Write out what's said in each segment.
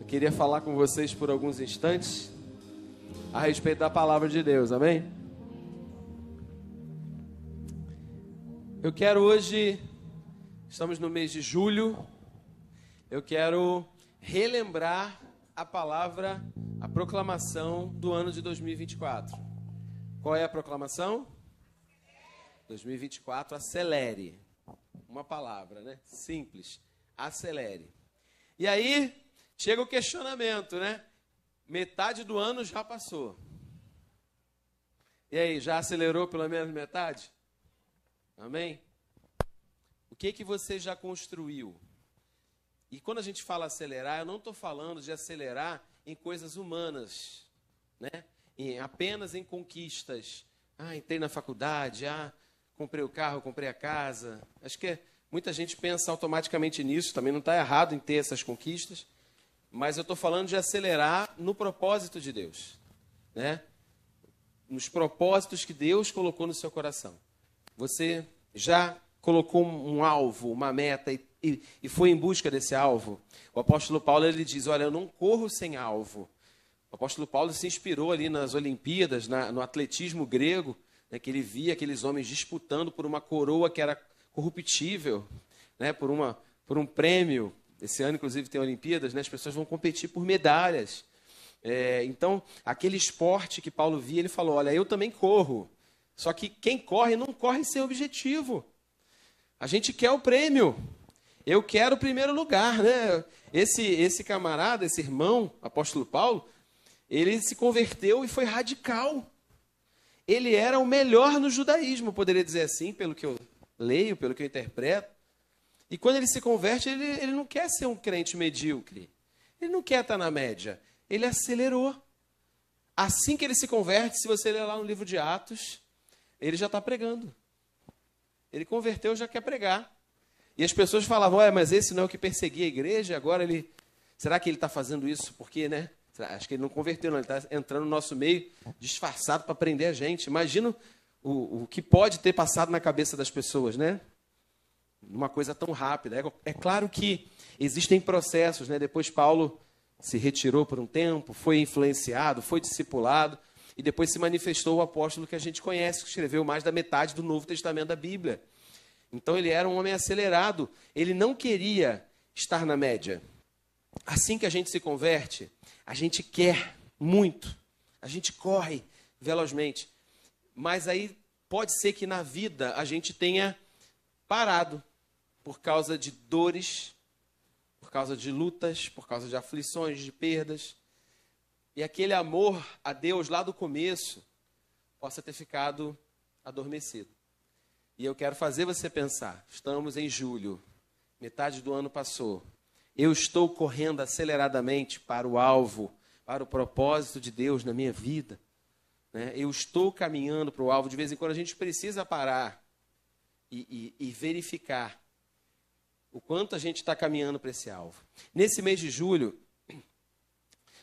queria falar com vocês por alguns instantes a respeito da palavra de Deus, amém? Eu quero hoje, estamos no mês de julho, eu quero relembrar a palavra, a proclamação do ano de 2024. Qual é a proclamação? 2024, acelere. Uma palavra, né? Simples, acelere. E aí, chega o questionamento, né? Metade do ano já passou. E aí, já acelerou pelo menos metade? Amém? O que você já construiu? E quando a gente fala acelerar, eu não estou falando de acelerar em coisas humanas, né? Apenas em conquistas. Entrei na faculdade, comprei o carro, comprei a casa. Acho que muita gente pensa automaticamente nisso, também não está errado em ter essas conquistas, mas eu estou falando de acelerar no propósito de Deus, né? Nos propósitos que Deus colocou no seu coração. Você já colocou um alvo, uma meta e foi em busca desse alvo? O apóstolo Paulo, ele diz, olha, eu não corro sem alvo. O apóstolo Paulo se inspirou ali nas Olimpíadas, no atletismo grego, né, que ele via aqueles homens disputando por uma coroa que era corruptível, né, por um prêmio. Esse ano, inclusive, tem Olimpíadas, né, as pessoas vão competir por medalhas. Então, aquele esporte que Paulo via, ele falou, olha, eu também corro. Só que quem corre não corre sem objetivo. A gente quer o prêmio. Eu quero o primeiro lugar, né? Esse camarada, esse irmão, apóstolo Paulo, ele se converteu e foi radical. Ele era o melhor no judaísmo, poderia dizer assim, pelo que eu leio, pelo que eu interpreto. E quando ele se converte, ele não quer ser um crente medíocre. Ele não quer estar na média. Ele acelerou. Assim que ele se converte, se você ler lá no livro de Atos, ele já está pregando. Ele converteu, já quer pregar. E as pessoas falavam, mas esse não é o que perseguia a igreja, agora ele... Será que ele está fazendo isso porque, né? Acho que ele não converteu, não. Ele está entrando no nosso meio, disfarçado para prender a gente. Imagina o que pode ter passado na cabeça das pessoas, né? Uma coisa tão rápida. É claro que existem processos, né? Depois Paulo se retirou por um tempo, foi influenciado, foi discipulado, e depois se manifestou o apóstolo que a gente conhece, que escreveu mais da metade do Novo Testamento da Bíblia. Então ele era um homem acelerado, ele não queria estar na média. Assim que a gente se converte, a gente quer muito, a gente corre velozmente, mas aí pode ser que na vida a gente tenha parado por causa de dores, por causa de lutas, por causa de aflições, de perdas. E aquele amor a Deus lá do começo possa ter ficado adormecido. E eu quero fazer você pensar, estamos em julho, metade do ano passou. Eu estou correndo aceleradamente para o alvo, para o propósito de Deus na minha vida, né? Eu estou caminhando para o alvo. De vez em quando a gente precisa parar e verificar o quanto a gente está caminhando para esse alvo. Nesse mês de julho,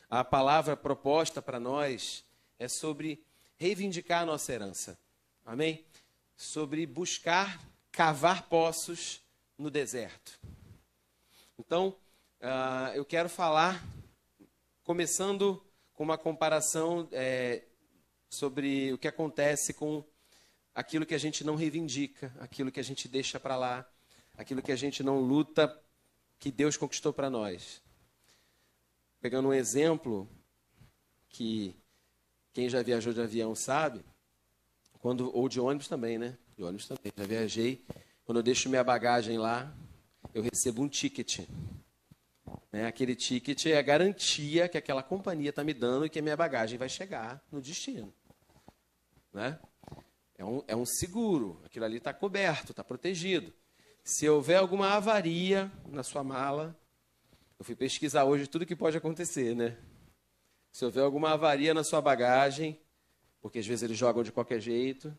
a palavra proposta para nós é sobre reivindicar a nossa herança. Amém? Sobre buscar cavar poços no deserto. Então, eu quero falar, começando com uma comparação sobre o que acontece com aquilo que a gente não reivindica, aquilo que a gente deixa para lá, aquilo que a gente não luta, que Deus conquistou para nós. Pegando um exemplo que quem já viajou de avião sabe, ou de ônibus também, né? De ônibus também, já viajei. Quando eu deixo minha bagagem lá, eu recebo um ticket. Aquele ticket é a garantia que aquela companhia está me dando e que a minha bagagem vai chegar no destino. Né? É um seguro, aquilo ali está coberto, está protegido. Se houver alguma avaria na sua mala, eu fui pesquisar hoje tudo que pode acontecer, né? Se houver alguma avaria na sua bagagem, porque às vezes eles jogam de qualquer jeito,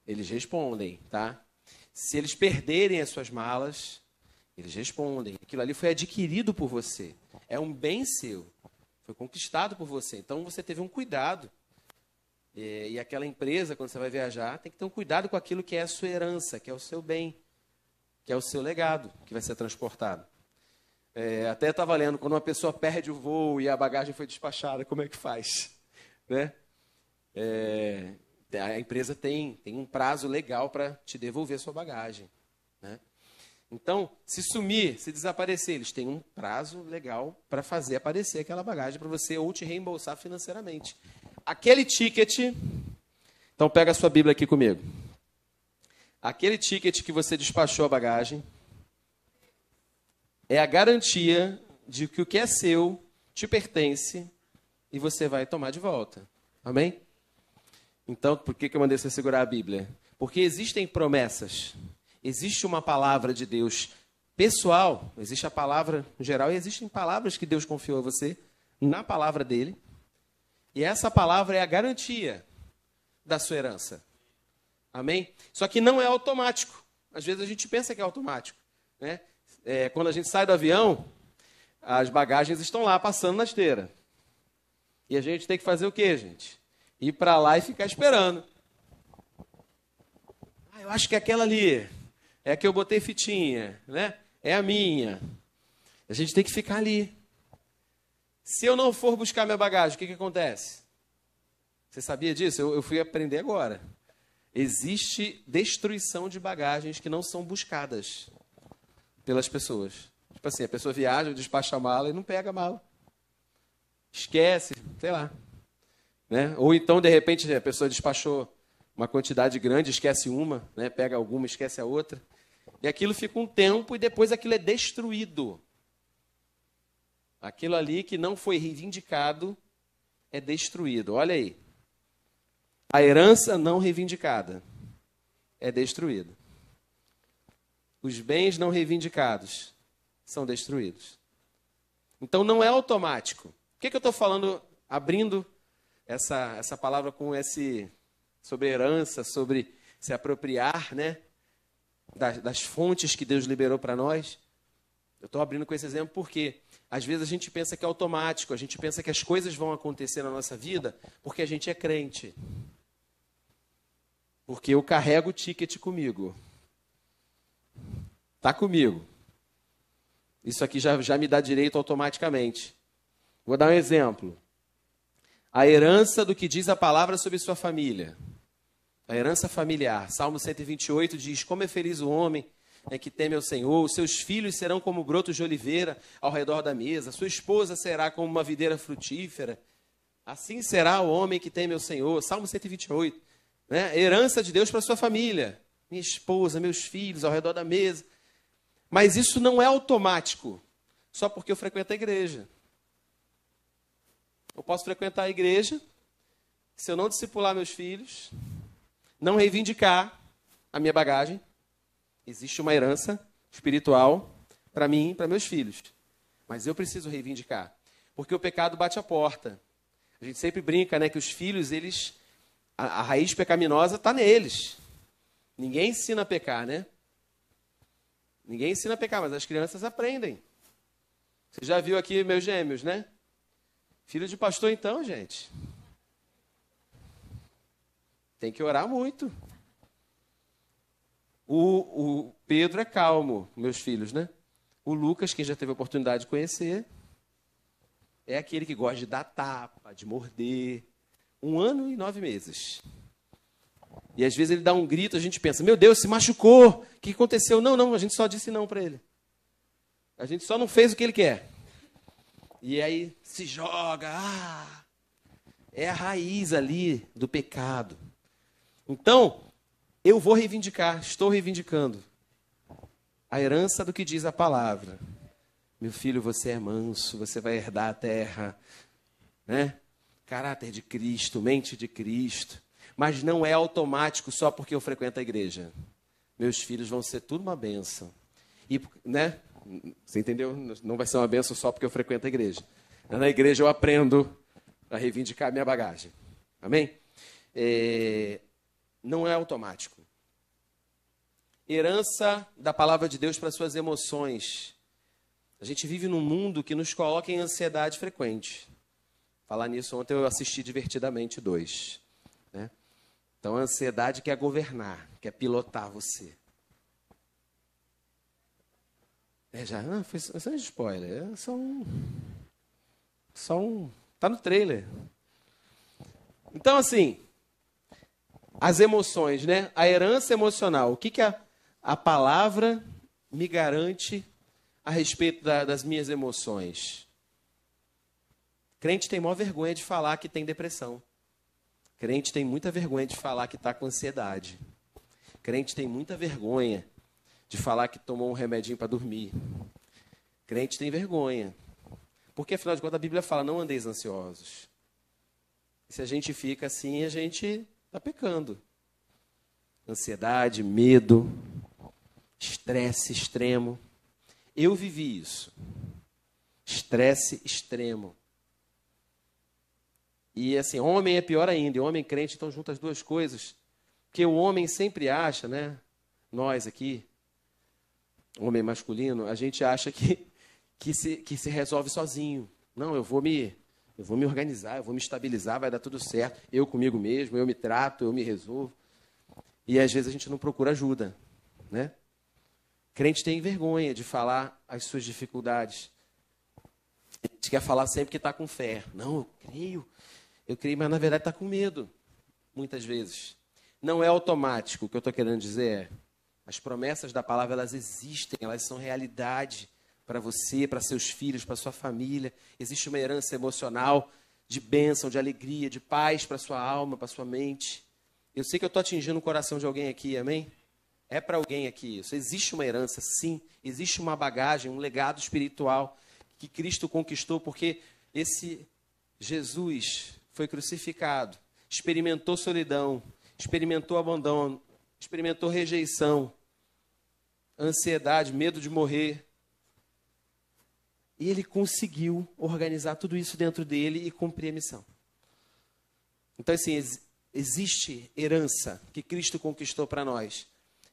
eles respondem, tá? Se eles perderem as suas malas, eles respondem. Aquilo ali foi adquirido por você. É um bem seu. Foi conquistado por você. Então você teve um cuidado. E aquela empresa, quando você vai viajar, tem que ter um cuidado com aquilo que é a sua herança, que é o seu bem, que é o seu legado, que vai ser transportado. Até estava lendo, quando uma pessoa perde o voo e a bagagem foi despachada, como é que faz? Né? A empresa tem um prazo legal para te devolver a sua bagagem. Né? Então, se sumir, se desaparecer, eles têm um prazo legal para fazer aparecer aquela bagagem para você ou te reembolsar financeiramente. Aquele ticket, então pega a sua Bíblia aqui comigo. Aquele ticket que você despachou a bagagem é a garantia de que o que é seu te pertence e você vai tomar de volta. Amém? Então, por que eu mandei você segurar a Bíblia? Porque existem promessas. Existe uma palavra de Deus pessoal, existe a palavra geral e existem palavras que Deus confiou a você na palavra dele. E essa palavra é a garantia da sua herança. Amém? Só que não é automático. Às vezes a gente pensa que é automático. Né? Quando a gente sai do avião, as bagagens estão lá passando na esteira. E a gente tem que fazer o quê, gente? Ir para lá e ficar esperando. Eu acho que aquela ali é a que eu botei fitinha, né? É a minha. A gente tem que ficar ali. Se eu não for buscar minha bagagem, o que acontece? Você sabia disso? Eu fui aprender agora. Existe destruição de bagagens que não são buscadas pelas pessoas. Tipo assim, a pessoa viaja, despacha a mala e não pega a mala. Esquece, sei lá. Né? Ou então, de repente, a pessoa despachou uma quantidade grande, esquece uma, né? Pega alguma, esquece a outra. E aquilo fica um tempo e depois aquilo é destruído. Aquilo ali que não foi reivindicado é destruído. Olha aí. A herança não reivindicada é destruída. Os bens não reivindicados são destruídos. Então não é automático. Por que eu estou falando, abrindo essa palavra com sobre herança, sobre se apropriar, né, das fontes que Deus liberou para nós? Eu estou abrindo com esse exemplo porque às vezes a gente pensa que é automático, a gente pensa que as coisas vão acontecer na nossa vida porque a gente é crente. Porque eu carrego o ticket comigo. Está comigo. Isso aqui já me dá direito automaticamente. Vou dar um exemplo. A herança do que diz a palavra sobre sua família. A herança familiar. Salmo 128 diz: como é feliz o homem que teme ao Senhor. Os seus filhos serão como brotos de oliveira ao redor da mesa. Sua esposa será como uma videira frutífera. Assim será o homem que teme ao Senhor. Salmo 128. Né? Herança de Deus para sua família. Minha esposa, meus filhos ao redor da mesa. Mas isso não é automático. Só porque eu frequento a igreja. Eu posso frequentar a igreja, se eu não discipular meus filhos, não reivindicar a minha bagagem, existe uma herança espiritual para mim e para meus filhos. Mas eu preciso reivindicar, porque o pecado bate a porta. A gente sempre brinca, né, que os filhos, a raiz pecaminosa está neles. Ninguém ensina a pecar, né? Ninguém ensina a pecar, mas as crianças aprendem. Você já viu aqui meus gêmeos, né? Filho de pastor, então, gente. Tem que orar muito. O Pedro é calmo, meus filhos, né? O Lucas, quem já teve a oportunidade de conhecer, é aquele que gosta de dar tapa, de morder. 1 ano e 9 meses. E às vezes ele dá um grito, a gente pensa, meu Deus, se machucou. O que aconteceu? Não, a gente só disse não para ele. A gente só não fez o que ele quer. E aí se joga. É a raiz ali do pecado. Então, eu vou reivindicar, estou reivindicando a herança do que diz a palavra. Meu filho, você é manso, você vai herdar a terra. Né? Caráter de Cristo, mente de Cristo. Mas não é automático só porque eu frequento a igreja. Meus filhos vão ser tudo uma bênção. E, né? Você entendeu? Não vai ser uma bênção só porque eu frequento a igreja. Na igreja eu aprendo a reivindicar a minha bagagem. Amém? Não é automático. Herança da palavra de Deus para suas emoções. A gente vive num mundo que nos coloca em ansiedade frequente. Falar nisso, ontem eu assisti Divertidamente 2. Né? Então, a ansiedade quer governar, quer pilotar você. Já, foi só um spoiler. É tá no trailer. Então, assim, as emoções, né? A herança emocional. O que a palavra me garante a respeito das minhas emoções? Crente tem maior vergonha de falar que tem depressão. Crente tem muita vergonha de falar que está com ansiedade. Crente tem muita vergonha de falar que tomou um remedinho para dormir. Crente tem vergonha. Porque, afinal de contas, a Bíblia fala, não andeis ansiosos. E se a gente fica assim, a gente está pecando. Ansiedade, medo, estresse extremo. Eu vivi isso. Estresse extremo. E assim, homem é pior ainda. E homem crente, então junta as duas coisas. Porque o homem sempre acha, né? Nós aqui, homem masculino, a gente acha que se resolve sozinho. Não, eu vou me organizar, eu vou me estabilizar, vai dar tudo certo. Eu comigo mesmo, eu me trato, eu me resolvo. E às vezes a gente não procura ajuda, né? Crente tem vergonha de falar as suas dificuldades. A gente quer falar sempre que está com fé. Não, eu creio, mas na verdade está com medo, muitas vezes. Não é automático, o que eu estou querendo dizer é, as promessas da palavra, elas existem, elas são realidade para você, para seus filhos, para sua família. Existe uma herança emocional de bênção, de alegria, de paz para sua alma, para sua mente. Eu sei que eu estou atingindo o coração de alguém aqui, amém? É para alguém aqui isso. Existe uma herança, sim. Existe uma bagagem, um legado espiritual que Cristo conquistou, porque esse Jesus foi crucificado, experimentou solidão, experimentou abandono, experimentou rejeição, ansiedade, medo de morrer. E ele conseguiu organizar tudo isso dentro dele e cumprir a missão. Então, assim, existe herança que Cristo conquistou para nós.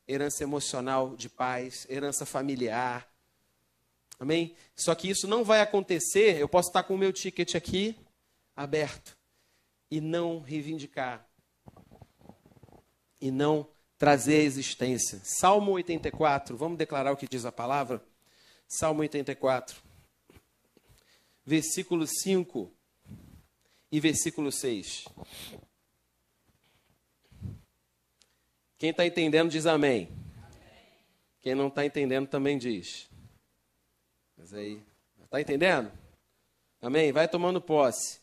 Herança emocional de paz, herança familiar. Amém? Só que isso não vai acontecer, eu posso estar com o meu ticket aqui aberto e não reivindicar. E não trazer a existência. Salmo 84, vamos declarar o que diz a palavra? Salmo 84, versículo 5 e versículo 6. Quem está entendendo diz amém. Quem não está entendendo também diz. Mas aí, está entendendo? Amém? Vai tomando posse.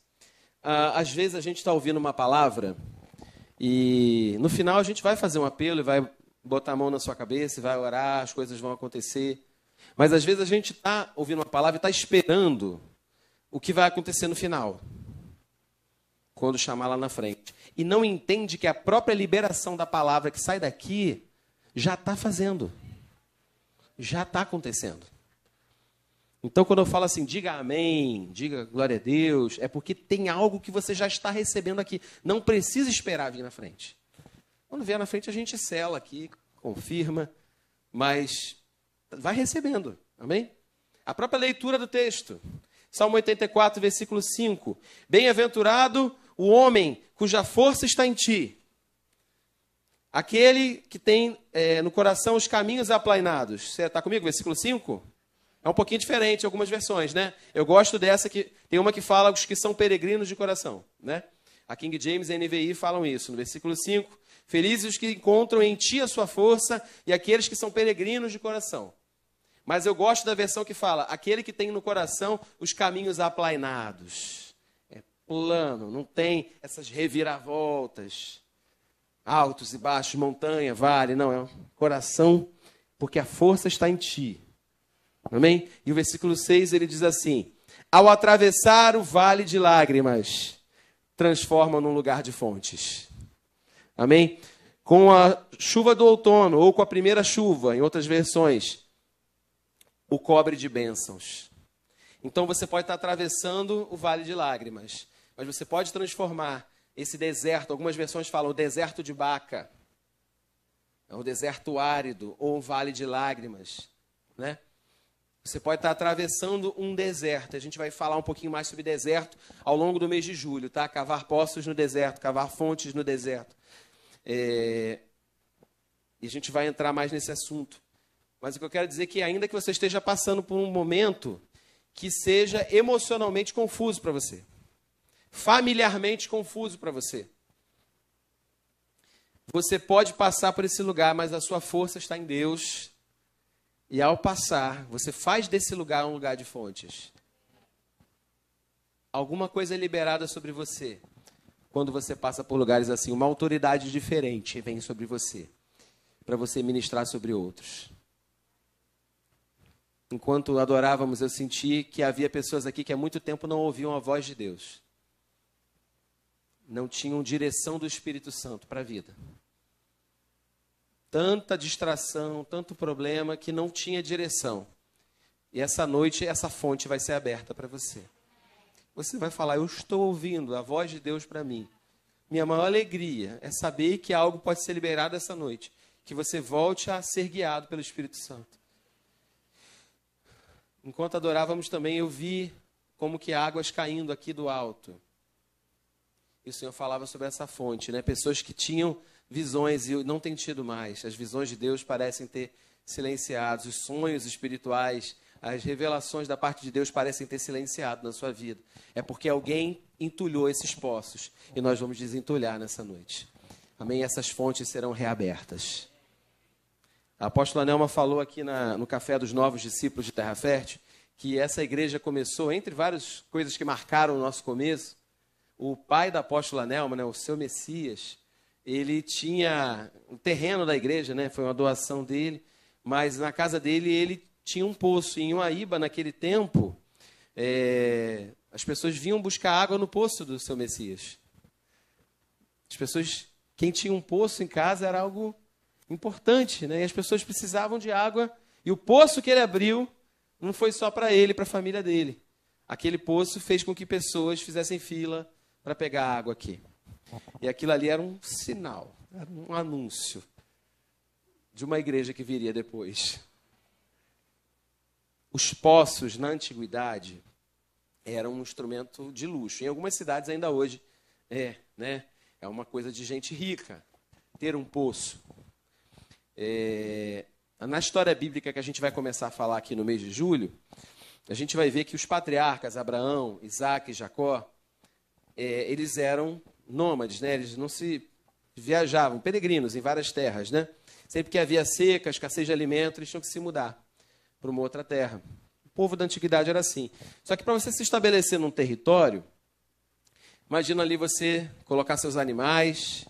Às vezes a gente está ouvindo uma palavra e no final a gente vai fazer um apelo e vai botar a mão na sua cabeça e vai orar, as coisas vão acontecer. Mas às vezes a gente está ouvindo uma palavra e está esperando o que vai acontecer no final, quando chamar lá na frente. E não entende que a própria liberação da palavra que sai daqui já está fazendo. Já está acontecendo. Então, quando eu falo assim, diga amém, diga glória a Deus, é porque tem algo que você já está recebendo aqui. Não precisa esperar vir na frente. Quando vier na frente, a gente sela aqui, confirma, mas vai recebendo. Amém? A própria leitura do texto. Salmo 84, versículo 5. Bem-aventurado o homem cuja força está em ti. Aquele que tem no coração os caminhos aplainados. Você está comigo? Versículo 5? É um pouquinho diferente em algumas versões, né? Eu gosto dessa, que tem uma que fala os que são peregrinos de coração, né? A King James e a NVI falam isso. No versículo 5, felizes os que encontram em ti a sua força e aqueles que são peregrinos de coração. Mas eu gosto da versão que fala, aquele que tem no coração os caminhos aplainados. É plano, não tem essas reviravoltas, altos e baixos, montanha, vale, não, é um coração, porque a força está em ti. Amém? E o versículo 6, ele diz assim, ao atravessar o vale de lágrimas, transforma num lugar de fontes. Amém? Com a chuva do outono, ou com a primeira chuva, em outras versões, o cobre de bênçãos. Então você pode estar atravessando o vale de lágrimas, mas você pode transformar esse deserto, algumas versões falam o deserto de Baca, é um deserto árido, ou um vale de lágrimas, né? Você pode estar atravessando um deserto. A gente vai falar um pouquinho mais sobre deserto ao longo do mês de julho, tá? Cavar poços no deserto, cavar fontes no deserto. E a gente vai entrar mais nesse assunto. Mas o que eu quero dizer é que ainda que você esteja passando por um momento que seja emocionalmente confuso para você, familiarmente confuso para você, você pode passar por esse lugar, mas a sua força está em Deus. E ao passar, você faz desse lugar um lugar de fontes. Alguma coisa é liberada sobre você quando você passa por lugares assim. Uma autoridade diferente vem sobre você, para você ministrar sobre outros. Enquanto adorávamos, eu senti que havia pessoas aqui que há muito tempo não ouviam a voz de Deus. Não tinham direção do Espírito Santo para a vida. Tanta distração, tanto problema, que não tinha direção. E essa noite, essa fonte vai ser aberta para você. Você vai falar, eu estou ouvindo a voz de Deus para mim. Minha maior alegria é saber que algo pode ser liberado essa noite. Que você volte a ser guiado pelo Espírito Santo. Enquanto adorávamos também, eu vi como que águas caindo aqui do alto. E o Senhor falava sobre essa fonte, né? Pessoas que tinham visões e não têm tido mais. As visões de Deus parecem ter silenciado. Os sonhos espirituais, as revelações da parte de Deus parecem ter silenciado na sua vida. É porque alguém entulhou esses poços. E nós vamos desentulhar nessa noite. Amém? Essas fontes serão reabertas. A apóstola Nelma falou aqui no Café dos Novos Discípulos de Terra Fértil que essa igreja começou, entre várias coisas que marcaram o nosso começo, o pai da apóstola Nelma, né, o seu Messias, ele tinha um terreno da igreja, né, foi uma doação dele, mas na casa dele ele tinha um poço. Em Uaíba, naquele tempo, as pessoas vinham buscar água no poço do seu Messias. As pessoas, quem tinha um poço em casa era algo importante, né? E as pessoas precisavam de água, e o poço que ele abriu não foi só para ele, para a família dele. Aquele poço fez com que pessoas fizessem fila para pegar água aqui. E aquilo ali era um sinal, era um anúncio de uma igreja que viria depois. Os poços, na antiguidade, eram um instrumento de luxo. Em algumas cidades ainda hoje né? É uma coisa de gente rica, ter um poço. Na história bíblica que a gente vai começar a falar aqui no mês de julho, a gente vai ver que os patriarcas, Abraão, Isaac e Jacó, eles eram nômades, né? Eles não se viajavam, peregrinos em várias terras, né? Sempre que havia seca, escassez de alimento, eles tinham que se mudar para uma outra terra. O povo da antiguidade era assim. Só que para você se estabelecer num território, imagina ali você colocar seus animais,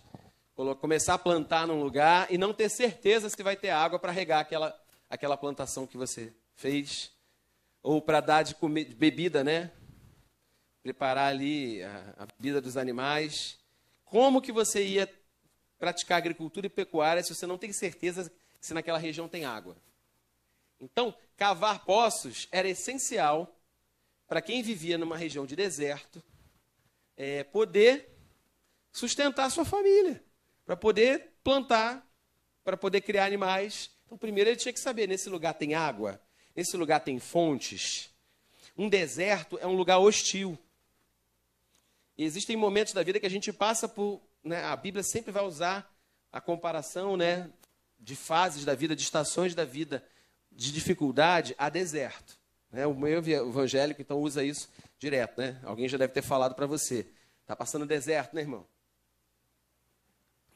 começar a plantar num lugar e não ter certeza se vai ter água para regar aquela plantação que você fez, ou para dar de bebida, né? Preparar ali a bebida dos animais. Como que você ia praticar agricultura e pecuária se você não tem certeza se naquela região tem água? Então, cavar poços era essencial para quem vivia numa região de deserto, poder sustentar a sua família, para poder plantar, para poder criar animais. Então, primeiro ele tinha que saber, nesse lugar tem água? Nesse lugar tem fontes? Um deserto é um lugar hostil. E existem momentos da vida que a gente passa por... né, a Bíblia sempre vai usar a comparação, né, de fases da vida, de estações da vida, de dificuldade a deserto. Né? O meio evangélico, então, usa isso direto. Né? Alguém já deve ter falado para você. Está passando deserto, né, irmão?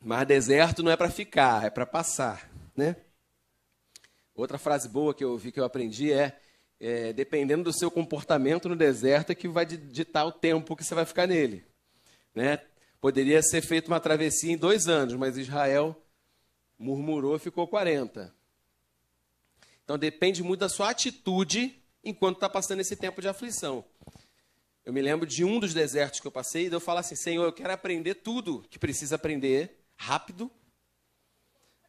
Mas deserto não é para ficar, é para passar. Né? Outra frase boa que eu ouvi, que eu aprendi dependendo do seu comportamento no deserto é que vai ditar o tempo que você vai ficar nele. Né? Poderia ser feita uma travessia em 2 anos, mas Israel murmurou e ficou 40. Então depende muito da sua atitude enquanto está passando esse tempo de aflição. Eu me lembro de um dos desertos que eu passei, e eu falo assim, Senhor, eu quero aprender tudo que precisa aprender rápido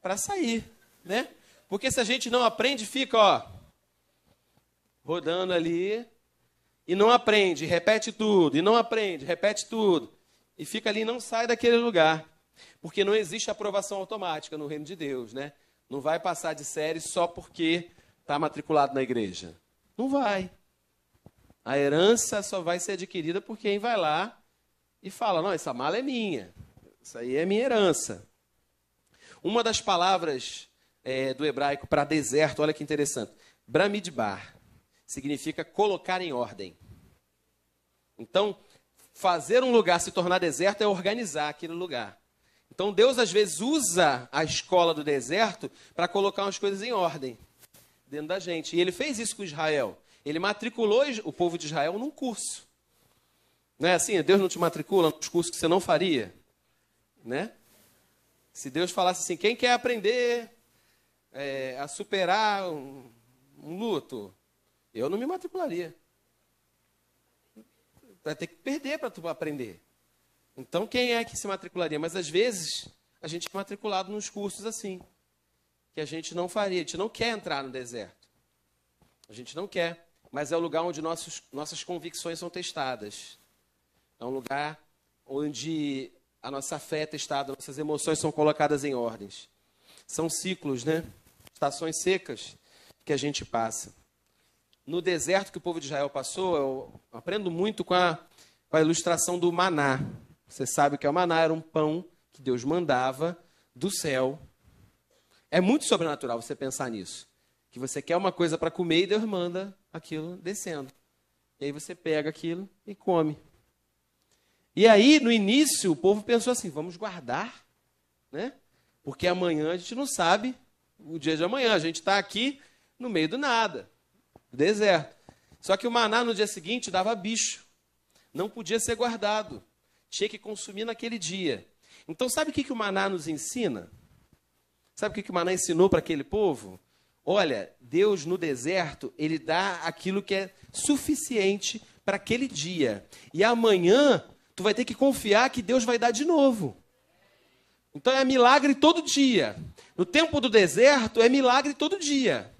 para sair. Né? Porque se a gente não aprende, fica rodando ali, e não aprende, repete tudo, e não aprende, repete tudo, e fica ali e não sai daquele lugar, porque não existe aprovação automática no reino de Deus, né? Não vai passar de série só porque está matriculado na igreja. Não vai. A herança só vai ser adquirida por quem vai lá e fala, não, essa mala é minha, isso aí é minha herança. Uma das palavras do hebraico para deserto, olha que interessante. Bramidbar significa colocar em ordem. Então, fazer um lugar se tornar deserto é organizar aquele lugar. Então, Deus às vezes usa a escola do deserto para colocar umas coisas em ordem dentro da gente. E ele fez isso com Israel. Ele matriculou o povo de Israel num curso. Não é assim? Deus não te matricula nos cursos que você não faria? Né? Se Deus falasse assim, quem quer aprender a superar um luto, eu não me matricularia. Vai ter que perder para tu aprender. Então, quem é que se matricularia? Mas, às vezes, a gente é matriculado nos cursos assim, que a gente não faria. A gente não quer entrar no deserto. A gente não quer. Mas é o lugar onde nossas convicções são testadas. É um lugar onde a nossa fé é testada, nossas emoções são colocadas em ordens. São ciclos, né? Estações secas que a gente passa. No deserto que o povo de Israel passou, eu aprendo muito com a ilustração do maná. Você sabe que o maná era um pão que Deus mandava do céu. É muito sobrenatural você pensar nisso. Que você quer uma coisa para comer e Deus manda aquilo descendo. E aí você pega aquilo e come. E aí, no início, o povo pensou assim, vamos guardar, né? Porque amanhã a gente não sabe o dia de amanhã. A gente está aqui no meio do nada, do deserto. Só que o maná no dia seguinte dava bicho. Não podia ser guardado. Tinha que consumir naquele dia. Então, sabe o que o maná nos ensina? Sabe o que o maná ensinou para aquele povo? Olha, Deus no deserto, ele dá aquilo que é suficiente para aquele dia. E amanhã, tu vai ter que confiar que Deus vai dar de novo. Então, é milagre todo dia. No tempo do deserto, é milagre todo dia.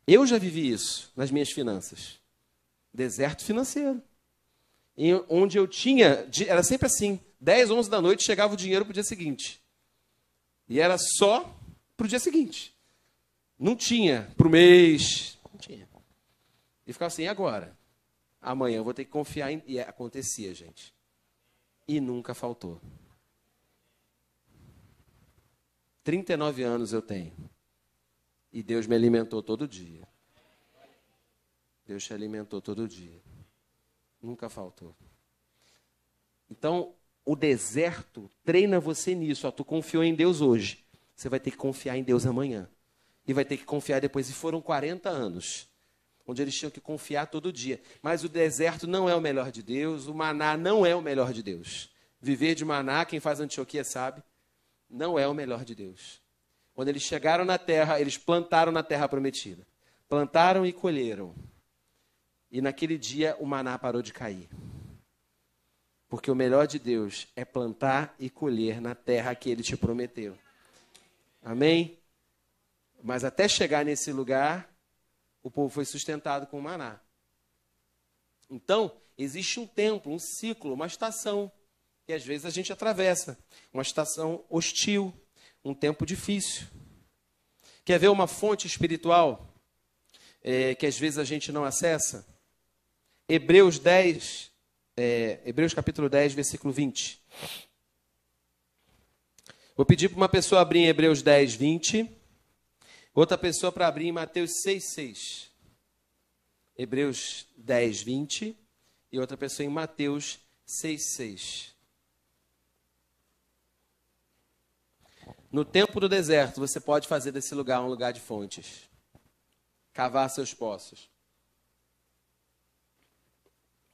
Eu já vivi isso nas minhas finanças. Deserto financeiro. Onde eu tinha, era sempre assim, 10, 11 da noite, chegava o dinheiro para o dia seguinte. E era só para o dia seguinte. Não tinha para o mês. Não tinha. E ficava assim, e agora? Amanhã eu vou ter que confiar em... E acontecia, gente. E nunca faltou. 39 anos eu tenho. E Deus me alimentou todo dia. Deus te alimentou todo dia. Nunca faltou. Então, o deserto treina você nisso. Ó, tu confiou em Deus hoje. Você vai ter que confiar em Deus amanhã. E vai ter que confiar depois. E foram 40 anos. Onde eles tinham que confiar todo dia. Mas o deserto não é o melhor de Deus. O maná não é o melhor de Deus. Viver de maná, quem faz Antioquia sabe, não é o melhor de Deus. Quando eles chegaram na terra, eles plantaram na terra prometida. Plantaram e colheram. E naquele dia o maná parou de cair. Porque o melhor de Deus é plantar e colher na terra que Ele te prometeu. Amém? Mas até chegar nesse lugar, o povo foi sustentado com o maná. Então, existe um tempo, um ciclo, uma estação, que às vezes a gente atravessa. Uma estação hostil, um tempo difícil. Quer ver uma fonte espiritual que às vezes a gente não acessa? Hebreus capítulo 10, versículo 20. Vou pedir para uma pessoa abrir em Hebreus 10, 20. Outra pessoa para abrir em Mateus 6, 6. Hebreus 10, 20. E outra pessoa em Mateus 6, 6. No tempo do deserto, você pode fazer desse lugar um lugar de fontes. Cavar seus poços.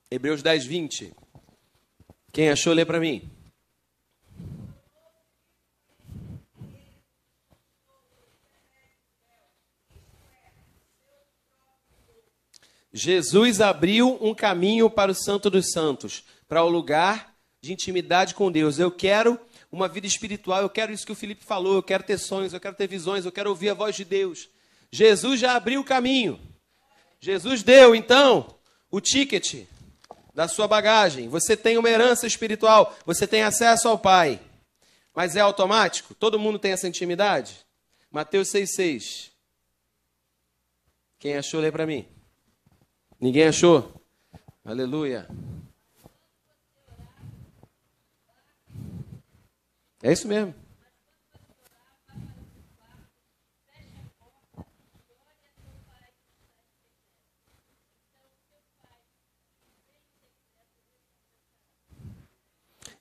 Hebreus 10, 20. Quem achou, lê para mim. Jesus abriu um caminho para o Santo dos Santos, para o lugar de intimidade com Deus. Eu quero uma vida espiritual, eu quero isso que o Felipe falou, eu quero ter sonhos, eu quero ter visões, eu quero ouvir a voz de Deus. Jesus já abriu o caminho. Jesus deu, então, o ticket da sua bagagem. Você tem uma herança espiritual, você tem acesso ao Pai. Mas é automático? Todo mundo tem essa intimidade? Mateus 6,6. Quem achou, lê para mim. Ninguém achou? Aleluia. É isso mesmo.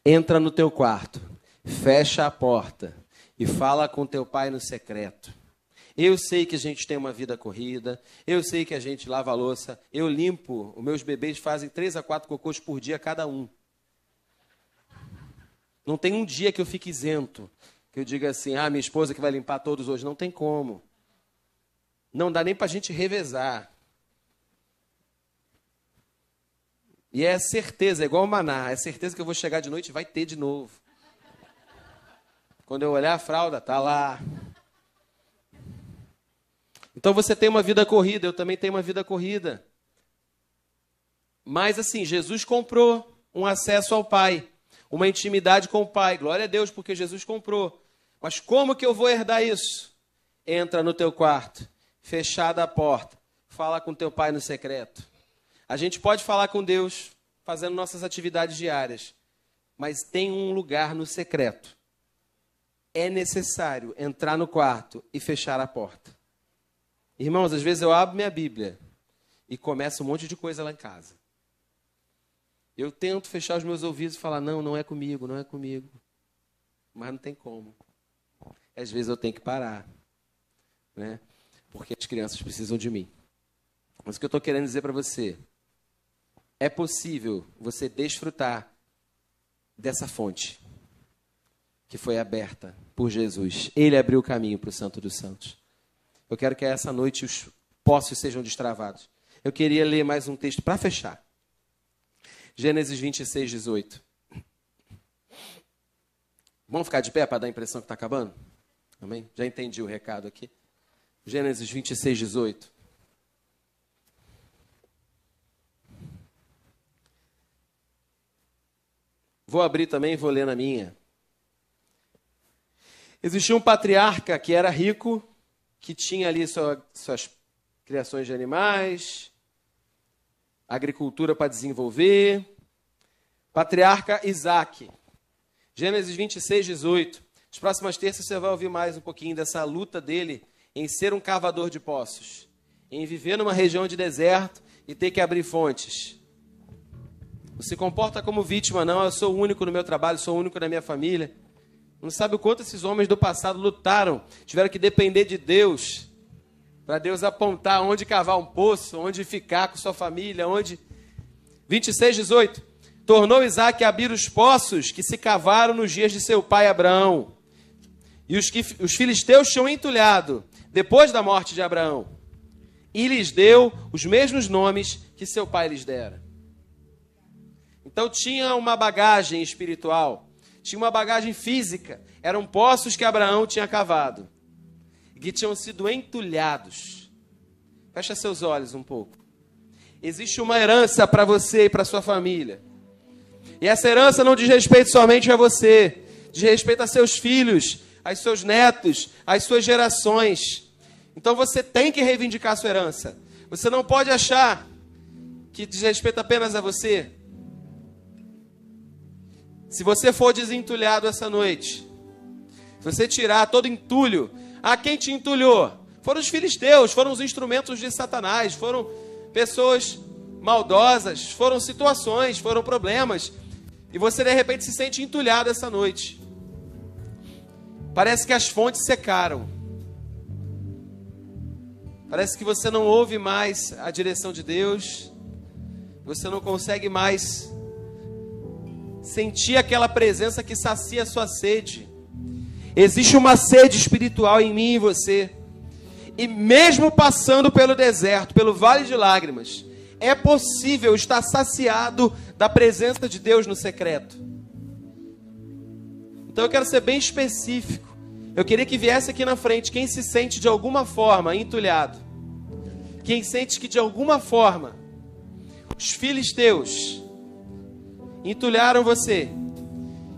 entra no teu quarto, fecha a porta e fala com teu pai no secreto. Eu sei que a gente tem uma vida corrida, eu sei que a gente lava a louça, eu limpo, os meus bebês fazem 3 a 4 cocôs por dia cada um. Não tem um dia que eu fique isento, que eu diga assim, minha esposa que vai limpar todos hoje. Não tem como. Não dá nem para a gente revezar. E é certeza, é igual o maná, é certeza que eu vou chegar de noite e vai ter de novo. Quando eu olhar a fralda, tá lá. Então você tem uma vida corrida, eu também tenho uma vida corrida. Mas assim, Jesus comprou um acesso ao Pai, uma intimidade com o Pai. Glória a Deus, porque Jesus comprou. Mas como que eu vou herdar isso? Entra no teu quarto, fechada a porta, fala com teu Pai no secreto. A gente pode falar com Deus fazendo nossas atividades diárias, mas tem um lugar no secreto. É necessário entrar no quarto e fechar a porta. Irmãos, às vezes eu abro minha Bíblia e começa um monte de coisa lá em casa. Eu tento fechar os meus ouvidos e falar, não é comigo, não é comigo. Mas não tem como. Às vezes eu tenho que parar, né? Porque as crianças precisam de mim. Mas o que eu estou querendo dizer para você, é possível você desfrutar dessa fonte que foi aberta por Jesus. Ele abriu o caminho para o Santo dos Santos. Eu quero que essa noite os poços sejam destravados. Eu queria ler mais um texto para fechar. Gênesis 26, 18. Vamos ficar de pé para dar a impressão que está acabando? Amém? Já entendi o recado aqui. Gênesis 26, 18. Vou abrir também e vou ler na minha. Existia um patriarca que era rico, que tinha ali suas criações de animais, agricultura para desenvolver. Patriarca Isaac. Gênesis 26, 18. As próximas terças você vai ouvir mais um pouquinho dessa luta dele em ser um cavador de poços, em viver numa região de deserto e ter que abrir fontes. Não se comporta como vítima, não. Eu sou o único no meu trabalho, sou o único na minha família. Não sabe o quanto esses homens do passado lutaram, tiveram que depender de Deus, para Deus apontar onde cavar um poço, onde ficar com sua família, onde... 26, 18. Tornou Isaac a abrir os poços que se cavaram nos dias de seu pai Abraão, e os filisteus tinham entulhado, depois da morte de Abraão, e lhes deu os mesmos nomes que seu pai lhes dera. Então tinha uma bagagem espiritual, tinha uma bagagem física. Eram poços que Abraão tinha cavado, que tinham sido entulhados. Fecha seus olhos um pouco. Existe uma herança para você e para sua família. E essa herança não diz respeito somente a você, diz respeito a seus filhos, aos seus netos, às suas gerações. Então você tem que reivindicar a sua herança. Você não pode achar que diz respeito apenas a você. Se você for desentulhado essa noite, se você tirar todo entulho, quem te entulhou? Foram os filisteus, foram os instrumentos de Satanás, foram pessoas maldosas, foram situações, foram problemas. E você de repente se sente entulhado essa noite. Parece que as fontes secaram. Parece que você não ouve mais a direção de Deus. Você não consegue mais sentir aquela presença que sacia a sua sede. Existe uma sede espiritual em mim e você. E mesmo passando pelo deserto, pelo vale de lágrimas, é possível estar saciado da presença de Deus no secreto. Então eu quero ser bem específico. Eu queria que viesse aqui na frente quem se sente de alguma forma entulhado. Quem sente que de alguma forma os filisteus entulharam você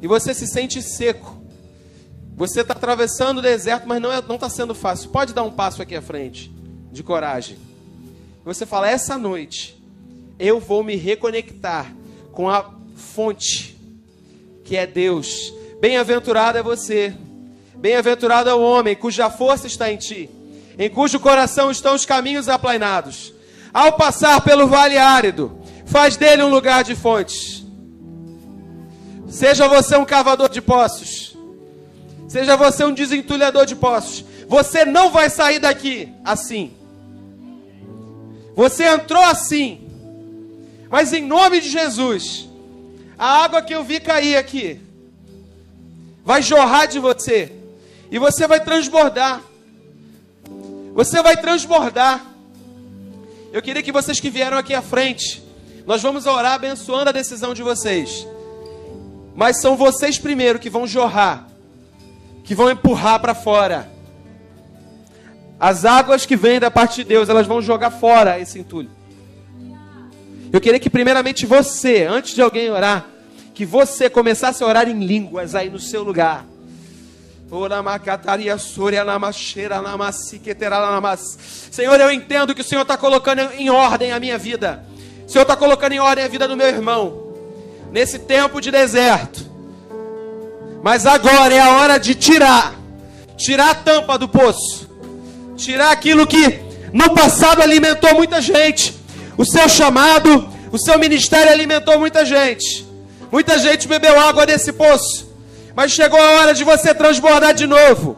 e você se sente seco. Você está atravessando o deserto, mas não está sendo fácil. Pode dar um passo aqui à frente, de coragem. Você fala, essa noite eu vou me reconectar com a fonte, que é Deus. Bem-aventurado é você, bem-aventurado é o homem cuja força está em ti, em cujo coração estão os caminhos aplainados. Ao passar pelo vale árido, faz dele um lugar de fontes. Seja você um cavador de poços. Seja você um desentulhador de poços. Você não vai sair daqui assim. Você entrou assim. Mas em nome de Jesus, a água que eu vi cair aqui vai jorrar de você. E você vai transbordar. Você vai transbordar. Eu queria que vocês que vieram aqui à frente, nós vamos orar abençoando a decisão de vocês. Mas são vocês primeiro que vão jorrar, que vão empurrar para fora. As águas que vêm da parte de Deus, elas vão jogar fora esse entulho. Eu queria que primeiramente você, antes de alguém orar, que você começasse a orar em línguas aí no seu lugar. Senhor, eu entendo que o Senhor está colocando em ordem a minha vida. O Senhor está colocando em ordem a vida do meu irmão, nesse tempo de deserto. Mas agora é a hora de tirar a tampa do poço. Tirar aquilo que no passado alimentou muita gente. O seu chamado, o seu ministério alimentou muita gente. Muita gente bebeu água desse poço. Mas chegou a hora de você transbordar de novo.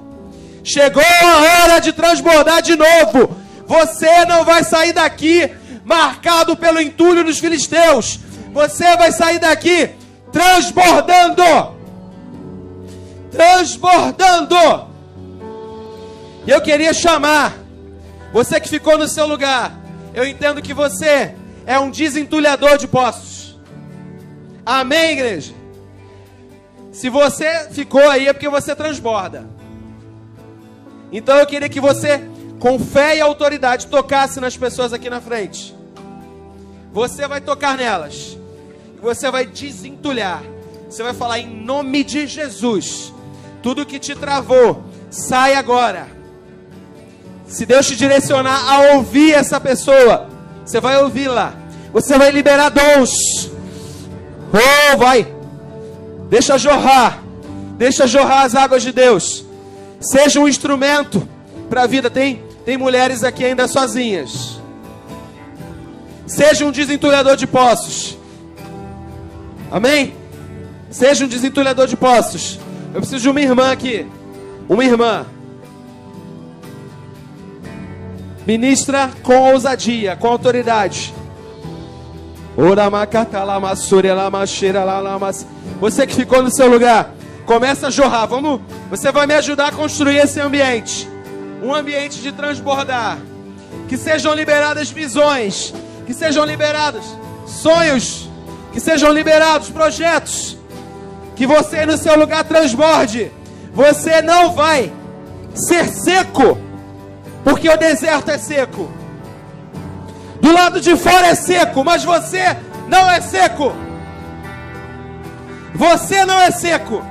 Chegou a hora de transbordar de novo. Você não vai sair daqui marcado pelo entulho dos filisteus. Você vai sair daqui transbordando. Transbordando. E eu queria chamar você que ficou no seu lugar. Eu entendo que você é um desentulhador de poços. Amém, igreja? Se você ficou aí é porque você transborda. Então eu queria que você, com fé e autoridade, tocasse nas pessoas aqui na frente. Você vai tocar nelas. Você vai desentulhar. Você vai falar em nome de Jesus. Tudo que te travou, sai agora. Se Deus te direcionar a ouvir essa pessoa, você vai ouvi-la. Você vai liberar dons. Oh, vai. Deixa jorrar as águas de Deus. Seja um instrumento para a vida. Tem mulheres aqui ainda sozinhas. Seja um desentulhador de poços. Amém? Seja um desentulhador de poços. Eu preciso de uma irmã aqui. Uma irmã. Ministra com ousadia, com autoridade. Você que ficou no seu lugar, começa a jorrar. Você vai me ajudar a construir esse ambiente. Um ambiente de transbordar. Que sejam liberadas visões. Que sejam liberados sonhos. Que sejam liberados projetos. Que você no seu lugar transborde. Você não vai ser seco, porque o deserto é seco. Do lado de fora é seco, mas você não é seco. Você não é seco.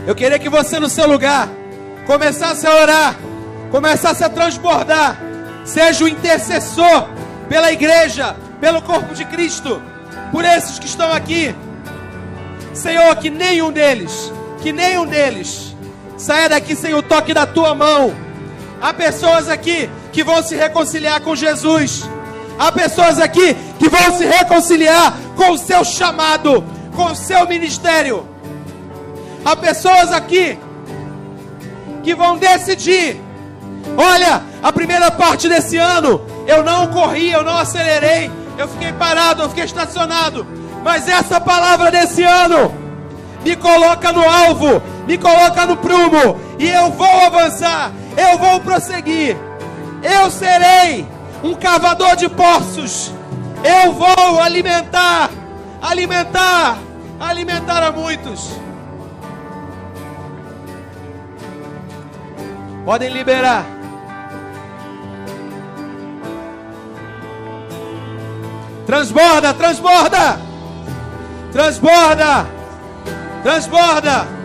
Eu queria que você no seu lugar começasse a orar, começasse a transbordar. Seja o intercessor pela igreja, pelo corpo de Cristo, por esses que estão aqui. Senhor, que nenhum deles saia daqui sem o toque da tua mão. Há pessoas aqui que vão se reconciliar com Jesus. Há pessoas aqui que vão se reconciliar com o seu chamado, com o seu ministério. Há pessoas aqui que vão decidir: olha, a primeira parte desse ano eu não corri, eu não acelerei, eu fiquei parado, eu fiquei estacionado. Mas essa palavra desse ano me coloca no alvo, me coloca no prumo, e eu vou avançar, eu vou prosseguir. Eu serei um cavador de poços. Eu vou alimentar a muitos. Podem liberar. Transborda, transborda. Transborda. Transborda.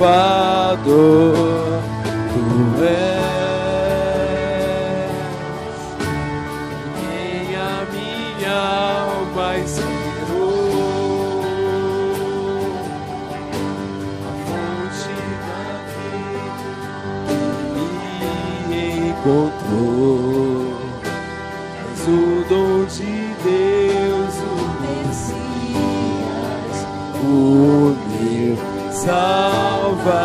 Salvador, tu és quem a minha alma esperou, a fonte da vida me encontrou. És o dom de Deus, o Messias, o meu Salvador.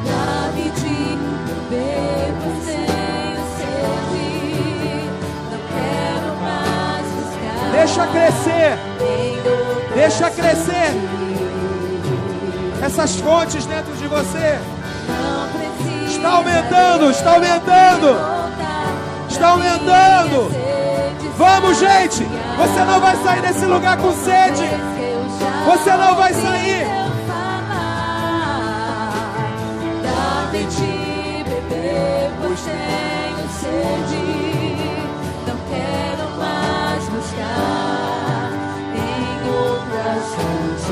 Dá-me de beber, pois tenho sede. Não quero mais buscar. Deixa crescer. Deixa crescer essas fontes dentro de você. Está aumentando, está aumentando. Está aumentando. Vamos, gente. Você não vai sair desse lugar com sede. Você não vai sair. Dá-me de beber, pois tenho sede. Não quero mais buscar em outras fontes.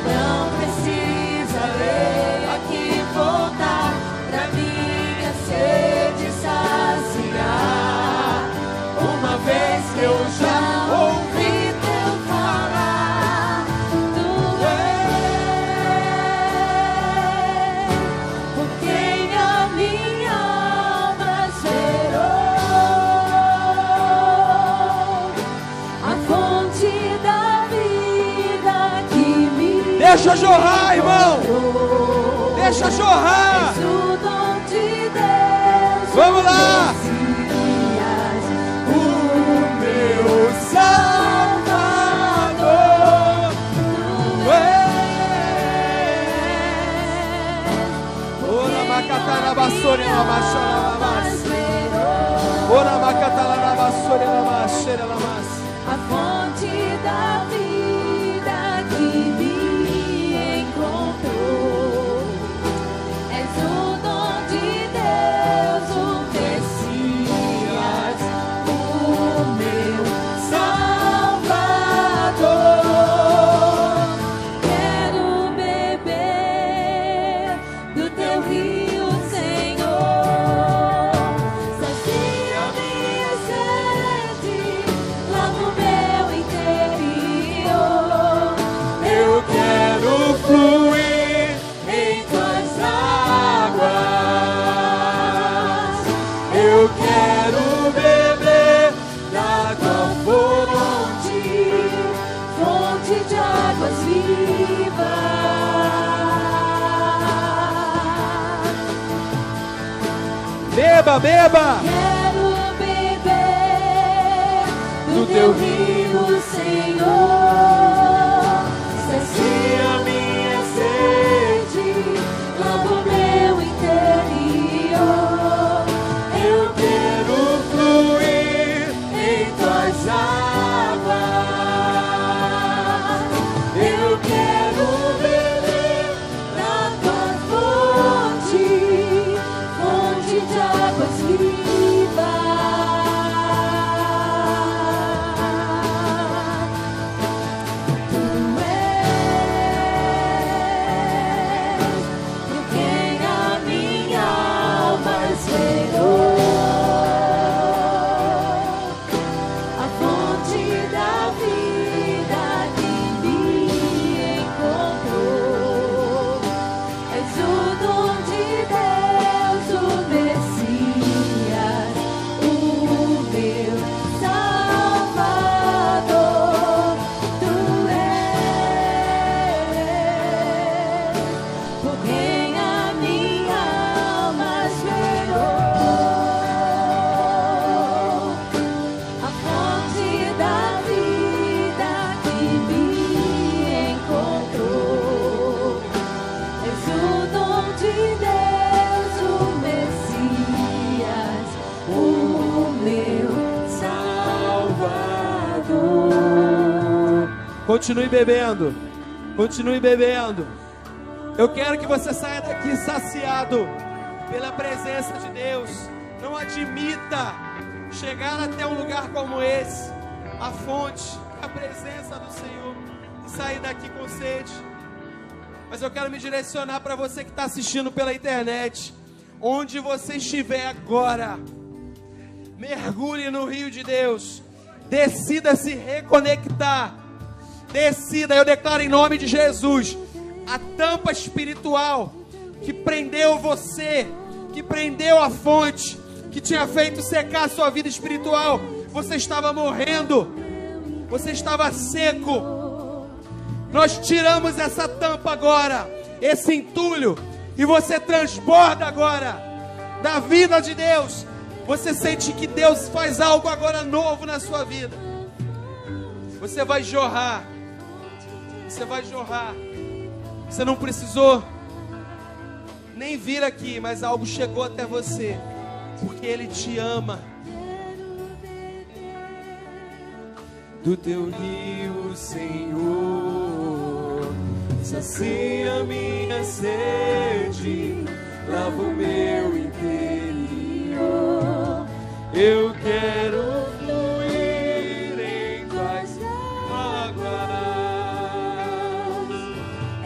Não precisarei aqui voltar pra minha sede saciar. Uma vez que eu já ouvi teu falar, tu és por quem a minha alma esperou, a fonte da vida que me Deixa jorrar, irmão. Deixa jorrar. és o dom de Deus. Vamos lá. Salvador, tu és. Ora macatara basore na machara mas. Ora macatara na basore na machera na mas. A fonte da vida que me encontrou. És o dom de Deus, o Messias, o meu Salvador. Quero beber do teu rio, Senhor. Sacia minha sede, lava o meu interior. Eu quero fluir em tuas águas. Eu quero beber da tua fonte, Fonte de águas vivas. Beba, beba. Quero beber do Do teu teu rio, Senhor. Sacia minha sede, lava o meu interior. eu quero fluir em tuas águas. Eu quero beber Da tua fonte, fonte de águas vivas. Tu és por quem a minha alma esperou, a fonte da vida que me encontrou. És o dom de Deus, o Messias, o meu Salvador. Tu és por quem a minha alma esperou, a fonte da vida que me encontrou. És o dom de Deus, o Messias, o meu Salvador. Continue bebendo. Continue bebendo. Eu quero que você saia daqui saciado pela presença de Deus. Não admita chegar até um lugar como esse a fonte, a presença do Senhor, e sair daqui com sede. Mas eu quero me direcionar para você que está assistindo pela internet. Onde você estiver agora, mergulhe no rio de Deus. Decida se reconectar. Decida, eu declaro em nome de Jesus, a tampa espiritual que prendeu você, que prendeu a fonte, que tinha feito secar a sua vida espiritual. Você estava morrendo, você estava seco. Nós tiramos essa tampa agora, esse entulho, e você transborda agora da vida de Deus. Você sente que Deus faz algo agora novo na sua vida. Você vai jorrar. Você vai jorrar. Você não precisou nem vir aqui, mas algo chegou até você, porque Ele te ama. Do teu rio, Senhor, sacia minha sede, lava o meu interior. Eu quero fluir em tuas águas.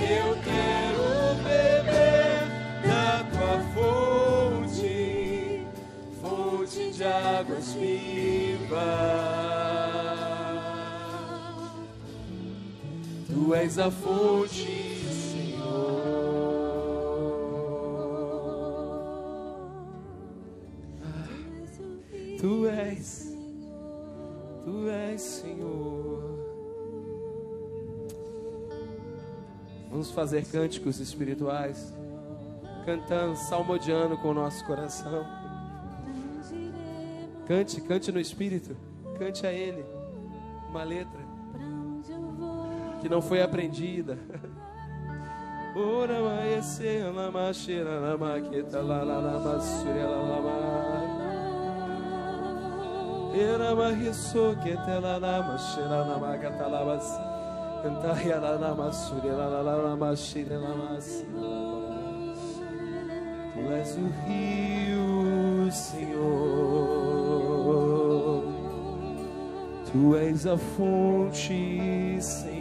Eu quero beber da tua fonte, fonte de águas vivas. Tu és a fonte, Tu és, Senhor. Vamos fazer cânticos espirituais, cantando, salmodiando com o nosso coração. Cante no Espírito, cante a Ele uma letra que não foi aprendida. Ora maese lama shira lama keta la la lama surya la lama. Era mariso que te la lama shira lama keta la bas. Cantar ya la lama surya la la lama shira lama. Tu és o rio, Senhor. Tu és a fonte, Senhor.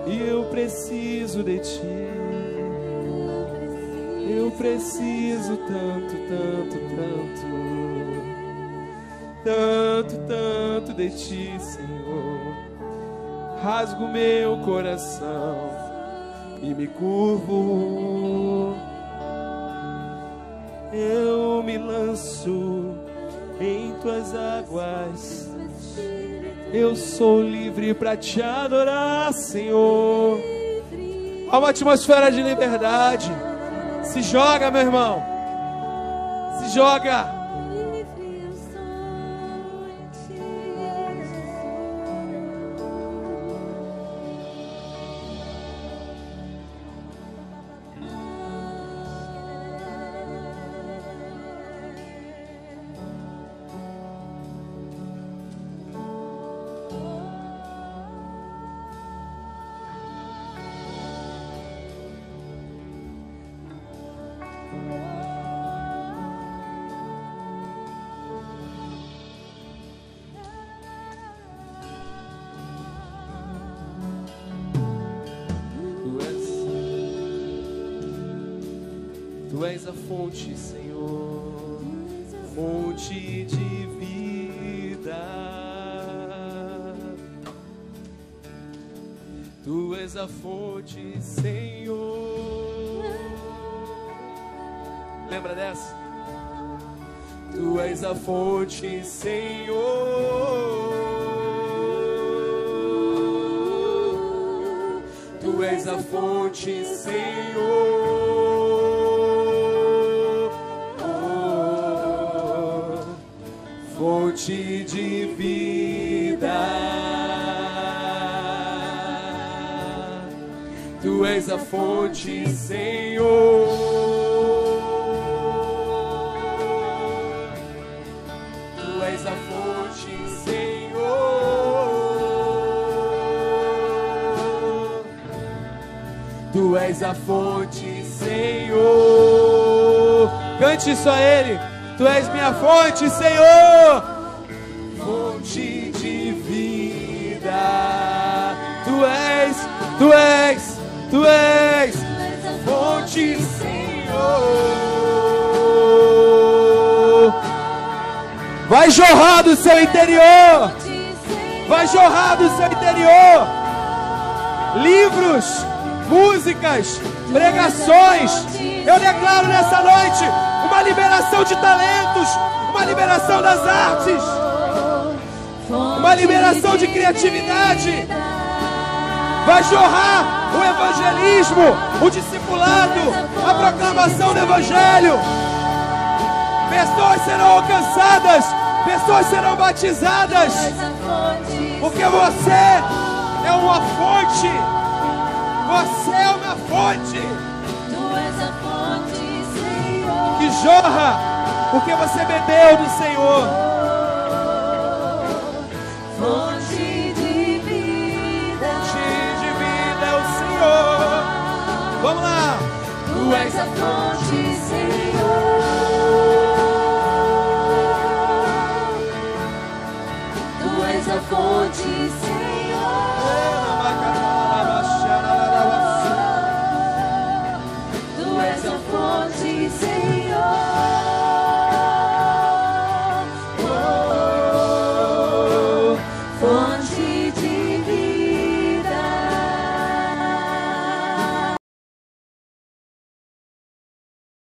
E eu preciso de Ti. Eu preciso tanto, tanto, tanto, tanto, tanto de Ti, Senhor. Rasgo meu coração e me curvo. Eu me lanço em Tuas águas. Eu sou livre para Te adorar, Senhor. Há uma atmosfera de liberdade. Se joga, meu irmão. Se joga. Tu és a fonte, Senhor, fonte de vida. Tu és a fonte, Senhor. Lembra dessa? Tu és a fonte, Senhor. Tu és a fonte, Senhor. Fonte de vida. Tu és a fonte, Senhor. Tu és a fonte, Senhor. Tu és a fonte, Senhor. Cante isso a Ele. Tu és minha fonte, Senhor. Fonte de vida. Tu és fonte, Senhor. Vai jorrar do seu interior. Vai jorrar do seu interior. Livros, músicas, pregações. Eu declaro nessa noite uma liberação de talentos, uma liberação das artes, uma liberação de criatividade. Vai jorrar o evangelismo, o discipulado, a proclamação do evangelho. Pessoas serão alcançadas, pessoas serão batizadas, porque você é uma fonte. Você é uma fonte que jorra, porque você bebeu do Senhor. Fonte de vida. Fonte de vida é o Senhor. Vamos lá. Tu és a fonte, Senhor.